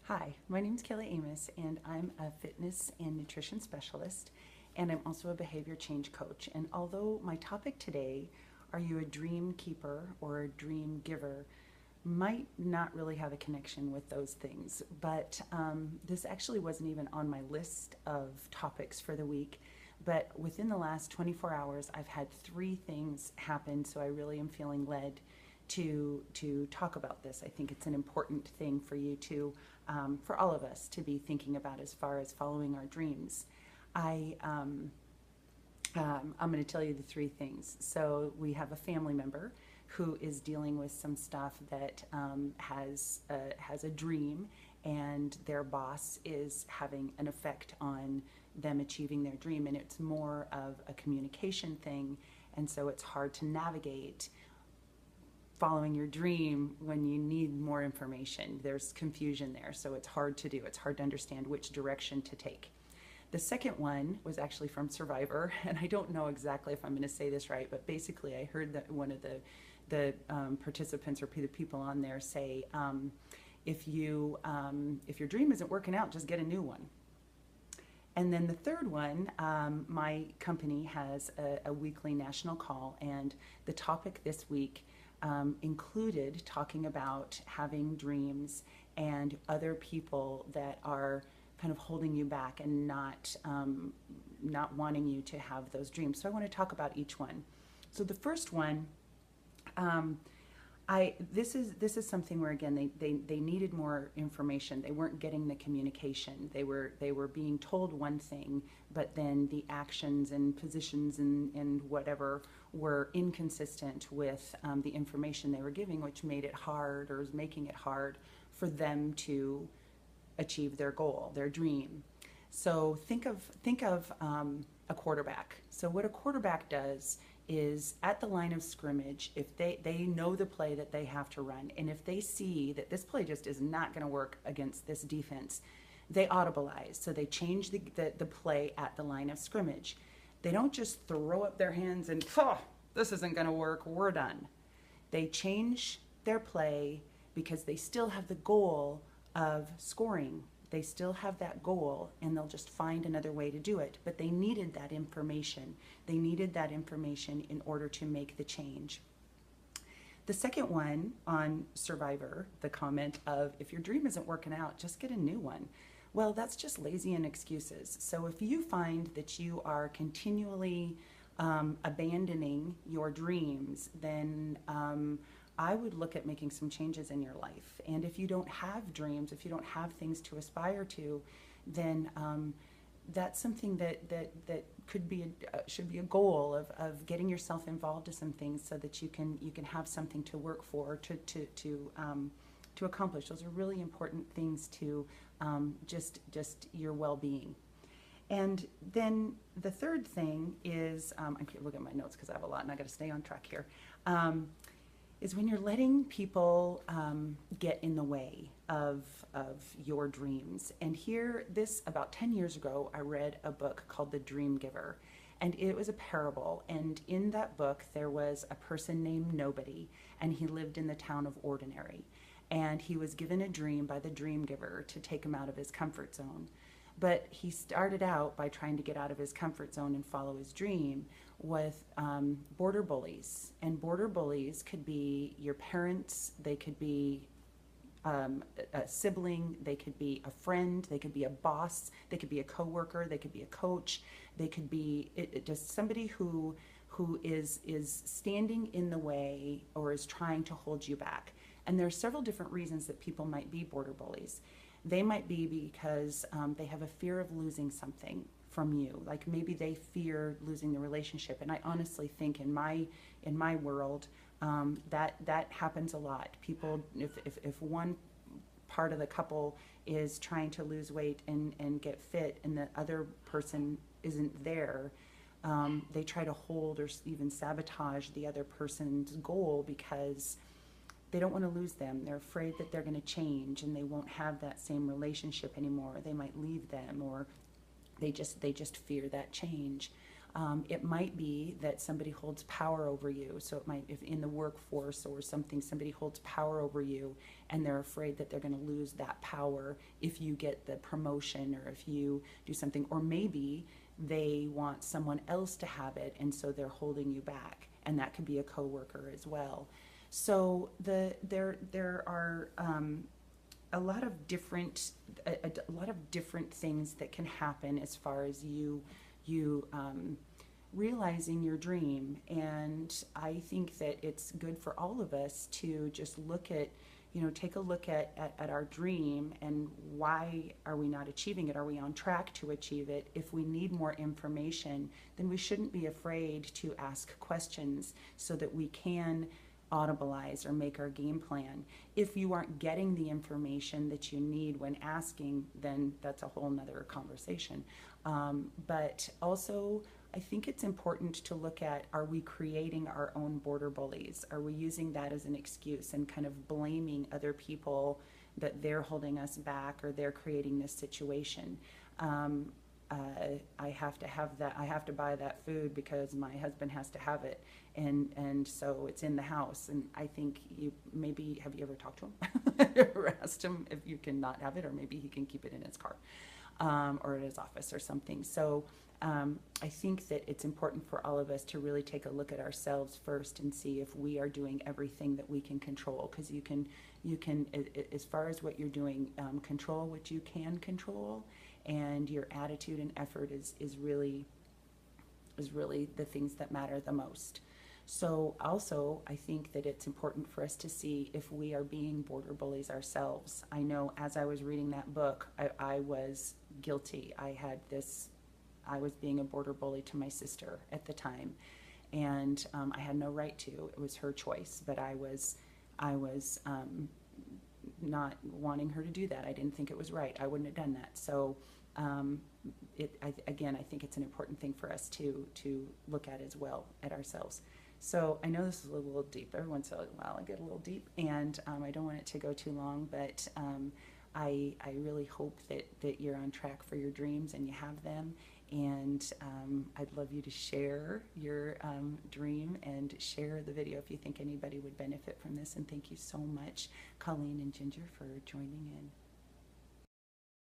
Hi, my name is Kayla Amos, and I'm a fitness and nutrition specialist, and I'm also a behavior change coach. And although my topic today, are you a dream keeper or a dream giver, might not really have a connection with those things, but this actually wasn't even on my list of topics for the week. But within the last 24 hours, I've had three things happen, so I really am feeling led to talk about this. I think it's an important thing for you to, for all of us to be thinking about as far as following our dreams. I I'm going to tell you the three things. So we have a family member who is dealing with some stuff that has a dream, and their boss is having an effect on them achieving their dream, and it's more of a communication thing, and so it's hard to navigate following your dream when you need more information. There's confusion there, so it's hard to do. It's hard to understand which direction to take. The second one was actually from Survivor, and I don't know exactly if I'm going to say this right, but basically I heard that one of the participants or the people on there say, if your dream isn't working out, just get a new one. And then the third one, my company has a weekly national call, and the topic this week included talking about having dreams and other people that are kind of holding you back and not wanting you to have those dreams. So I want to talk about each one. So the first one, this is something where again they needed more information. They weren't getting the communication. They were being told one thing, but then the actions and positions and whatever were inconsistent with the information they were giving, which made it hard, or is making it hard for them to achieve their goal, their dream. So think of a quarterback. So what a quarterback does is at the line of scrimmage, if they know the play that they have to run, and if they see that this play just is not going to work against this defense, they audibilize. So they change the play at the line of scrimmage. They don't just throw up their hands and, oh, this isn't going to work, we're done. They change their play because they still have the goal of scoring. They still have that goal, and they'll just find another way to do it. But they needed that information. They needed that information in order to make the change. The second one on Survivor, the comment of, if your dream isn't working out, just get a new one. Well, that's just lazy and excuses. So if you find that you are continually abandoning your dreams, then I would look at making some changes in your life. And if you don't have dreams, if you don't have things to aspire to, then that's something that could be should be a goal of getting yourself involved in some things, so that you can have something to work for, to accomplish. Those are really important things to just your well-being. And then the third thing is, I can't look at my notes because I have a lot and I got to stay on track here. Is when you're letting people get in the way of your dreams. And here, about 10 years ago, I read a book called The Dream Giver. And it was a parable. And in that book, there was a person named Nobody, and he lived in the town of Ordinary. And he was given a dream by the dream giver to take him out of his comfort zone. But he started out by trying to get out of his comfort zone and follow his dream with border bullies. And border bullies could be your parents, they could be a sibling, they could be a friend, they could be a boss, they could be a coworker, they could be a coach, they could be just somebody who is standing in the way or is trying to hold you back. And there are several different reasons that people might be border bullies. They might be because they have a fear of losing something from you. Like maybe they fear losing the relationship. And I honestly think in my world that happens a lot. People, if one part of the couple is trying to lose weight and get fit, and the other person isn't there, they try to hold or even sabotage the other person's goal because they don't want to lose them. They're afraid that they're going to change and they won't have that same relationship anymore. They might leave them, or they just fear that change. It might be that somebody holds power over you. So it might, if in the workforce or something, somebody holds power over you and they're afraid that they're going to lose that power if you get the promotion or if you do something. Or maybe they want someone else to have it and so they're holding you back. And that could be a coworker as well. So there are a lot of different things that can happen as far as you realizing your dream. And I think that it's good for all of us to just look at, take a look at our dream and why are we not achieving it? Are we on track to achieve it? If we need more information, then we shouldn't be afraid to ask questions so that we can audibilize or make our game plan. If you aren't getting the information that you need when asking, then that's a whole nother conversation. But also, I think it's important to look at, are we creating our own border bullies? Are we using that as an excuse and kind of blaming other people that they're holding us back or they're creating this situation? I have to have that. I have to buy that food because my husband has to have it, and so it's in the house. And I think have you ever talked to him or asked him if you can not have it, or maybe he can keep it in his car or at his office or something. So I think that it's important for all of us to really take a look at ourselves first and see if we are doing everything that we can control. Because you can, as far as what you're doing, control what you can control. And your attitude and effort is really the things that matter the most. So also, I think that it's important for us to see if we are being border bullies ourselves. I know as I was reading that book, I was guilty. I was being a border bully to my sister at the time, and I had no right to. It was her choice, but I was not wanting her to do that. I didn't think it was right. I wouldn't have done that. So I think it's an important thing for us to look at as well, at ourselves. So I know this is a little deep. Every once in a while I get a little deep, and I don't want it to go too long, but I really hope that you're on track for your dreams and you have them. And I'd love you to share your dream and share the video if you think anybody would benefit from this. And thank you so much, Colleen and Ginger, for joining in.